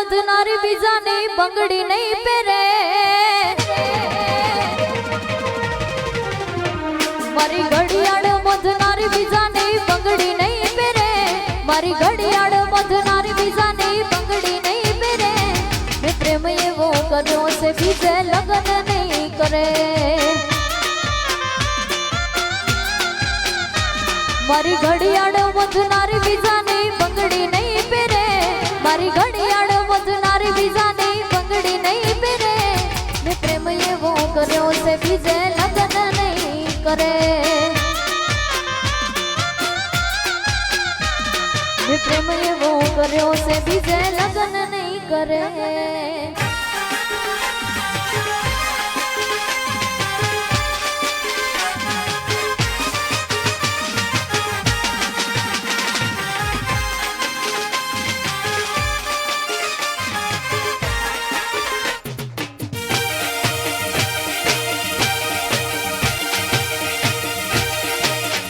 મધનારી બીજાની બંગડી નહીં પહેરે મારી ઘડિયાળ મધનારી બીજાની બંગડી નહીં પહેરે મારી ઘડિયાળ મધનારી બીજાની બંગડી નહીં પહેરે મેં પ્રેમ એવો કર્યો છે બીજે લગ્ન નહીં કરે મારી ઘડિયાળ મધનારી બીજાની બંગડી નહીં પહેરે મારી ઘડિયાળ મધનારી બીજાની બંગડી નહીં પહેરે મેં પ્રેમ એવો કર્યો છે બીજે લગ્ન નહીં કરે મેં પ્રેમ એવો કર્યો છે બીજે લગ્ન નહીં કરે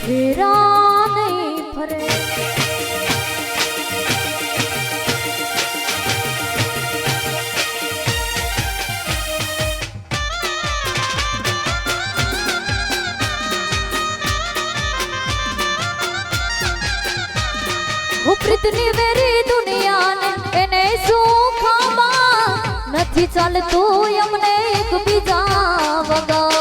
ફેરા નહીં ફરે હું પ્રીતની વેરી દુનિયાને એને શું ખાવા નથી ચાલતું એમને એકબીજા વગર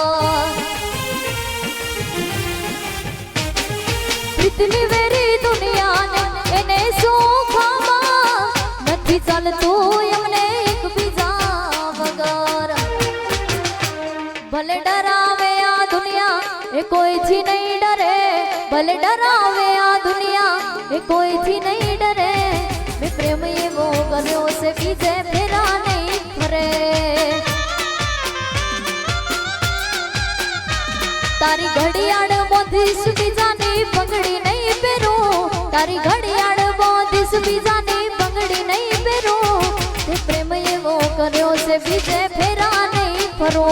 પ્રીતની વેરી દુનિયાને એને શું ખાવા નથી ચાલતું એમને એકબીજા વગર ભલે ડરાવે આ દુનિયા એ કોઈથી નહીં ડરે ભલે ડરાવે આ દુનિયા એ કોઈથી નહીં ડરે મેં પ્રેમ એવો કર્યો છે બીજે ફેરા નહીં ફરે તારી ઘડિયાળ બોધીશ બીજાની બંગડી નહીં પહેરું તારી ઘડિયાળ બોધીશ બીજાની બંગડી નહીં પહેરું તે પ્રેમ એવો કર્યો છે બીજે ફેરા નહીં ફરો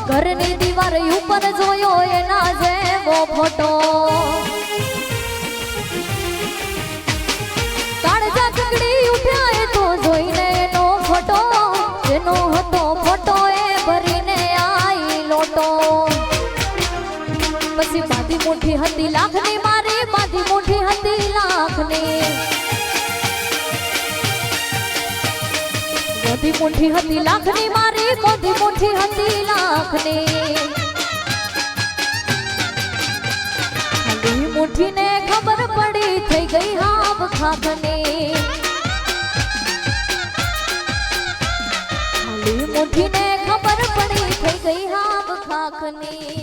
ઘરની દીવાર ઉપર જોયો એના જેવો ફોટો કાળજા કકડી ઉઠ્યા એ તો જોઈને એનો ફોટો જેનો હતો ફોટો એ ભરીને આઈ લોટો પછી બાધી મુઠ્ઠી હતી લાખની મારી બાધી મુઠ્ઠી હતી લાખની મોટી મુઠ્ઠી હતી લાખની મારી મોટી મુઠ્ઠી હતી લાખની ખાલી મુઠ્ઠીને ખબર પડી થઈ ગઈ હાવ ખાખની ખાલી મુઠ્ઠીને ખબર પડી થઈ ગઈ હાવ ખાખની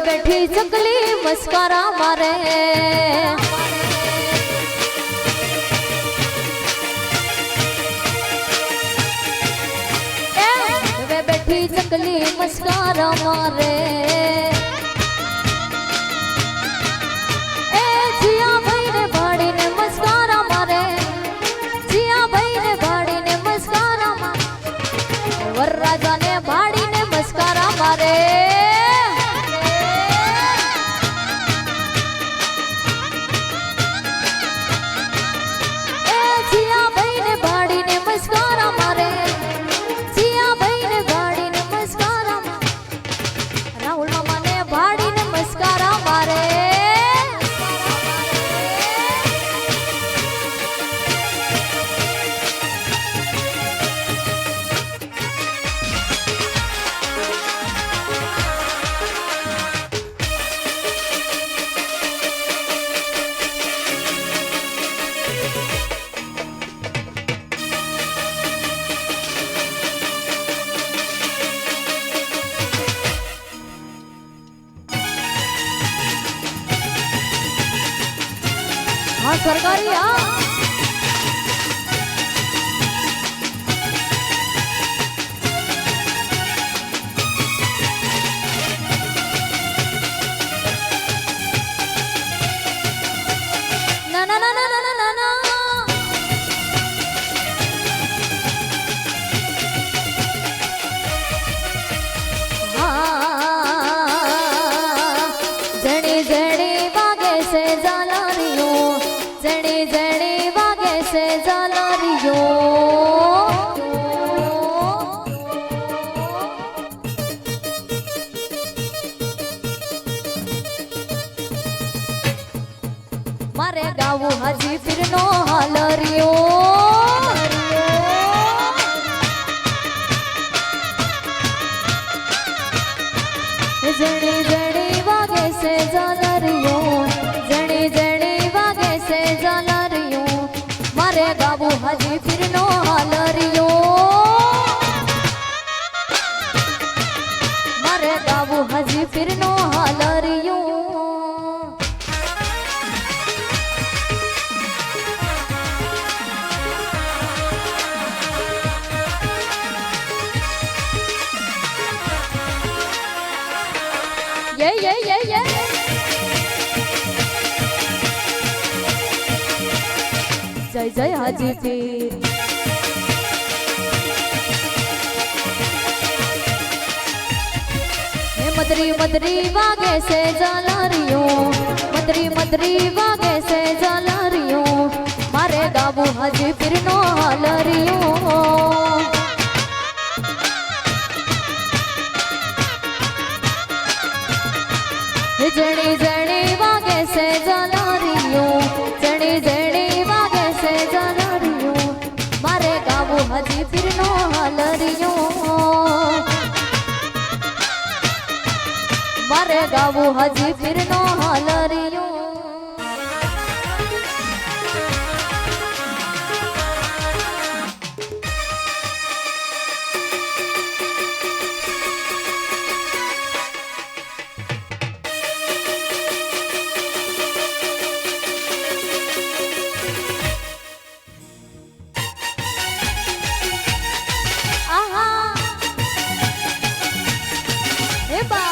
બેઠી ચકલી મસ્કરા મારે બેઠી ચકલી મસ્કરા મારે સરકારી આ ના ના ના ના ના ના ના જણી જણી વાગે છે ઝાલરીઓ જણી જણી વાગે છે ઝાલરીઓ મારે ગાવું હાજી પીરનો હાલરિયો જણી જણી વાગે છે ઝાલરિયો જણી જણી વાગે છે ઝાલરિયો મારે ગાવું હાજી પીરનો હાલરિયો મારે ગાવું હાજી પીરનો હાલરિયો Yeah, yeah, yeah, yeah. जय जय हाजी पीर मदरी मदरी वागे से ઝાલરીઓ मदरी मदरी वागे से ઝાલરીઓ मारे गाबू हाजी पीरनो हालरियो जणी जणी वागे से ઝાલરીઓ जणी जणी वागे से ઝાલરીઓ मारे गाबू हाजी पीरनो हालरियो मारे गाबू हाजी पीरनो हालरियो आहा हे बा